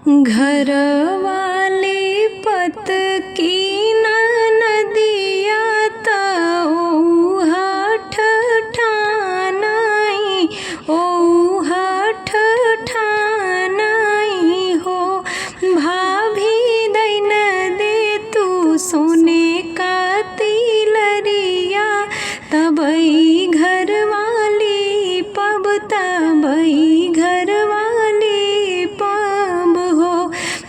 घर वाली पत की नदिया हठ ठानाई हठ ठानाई हो। भाभी दैन दे तू सोने का तिलरिया तबई घर वाली पब तबई घर वाली पब हो।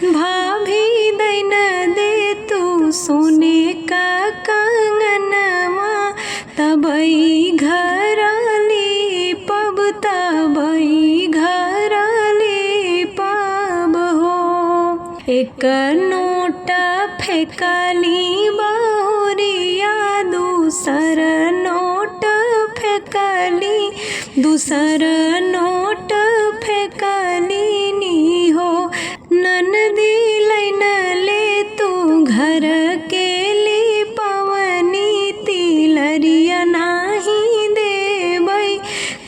भाभी दैन दे तू सोने का कंगनवा तबई घर वाली पब तबई घर वाली पब हो। एक नोट फेंकली बहुरिया दूसर नोट फेंकली दूसर नोट फेंकली नी हो। ननदी लैन ले तू घर के ली पवनी तिलरिया नाही देबई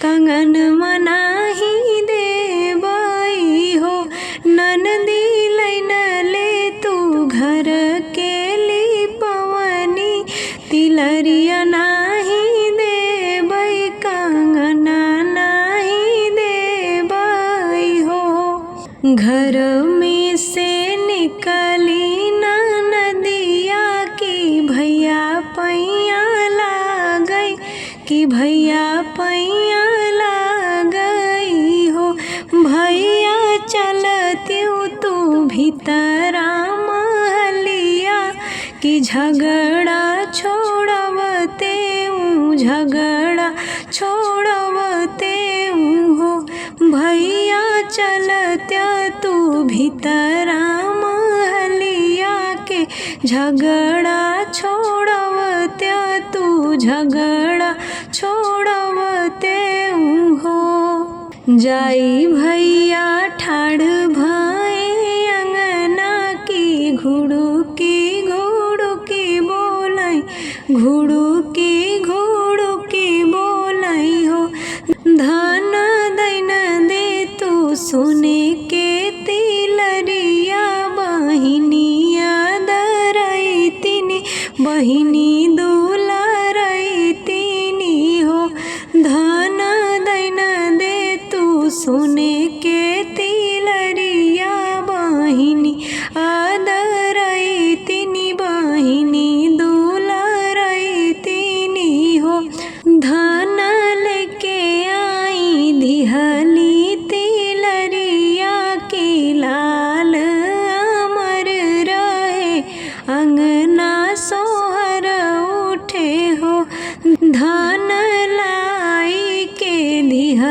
कंगन मनाही देबई हो। ननदी लैन ले तू घर के ली पवनी तिलरिया नाही देबई कंगना नाही देबई हो। घर में से निकली नदिया की भैया पैया लागई कि भैया पैया लागई हो। भैया चलत्यू तू भीतरा महलिया कि झगड़ा छोड़वते झगड़ा छोड़वते हो। भैया चलत्या तू भीतरा महलिया के झगड़ा छोड़वत्या तू झगड़ा छोड़वते हो। जाई भैया ठाड़ भाई अंगना की घुड़ुकी बोलाई घुड़ुकी बोलाई हो। धन दैन दे तू सोने के तिलरिया बहिनिया दरई तिनी बहिनी दुलारई तिनी हो। धन दैन दे तू सोने के तिलरिया बहिनी आदरई तिनी बहिनी दुलारई तिनी हो। धन लेके आई दिहली तिलरिया की लाल अमर रहे अंगना सोहर उठे हो। धन लाई के दिह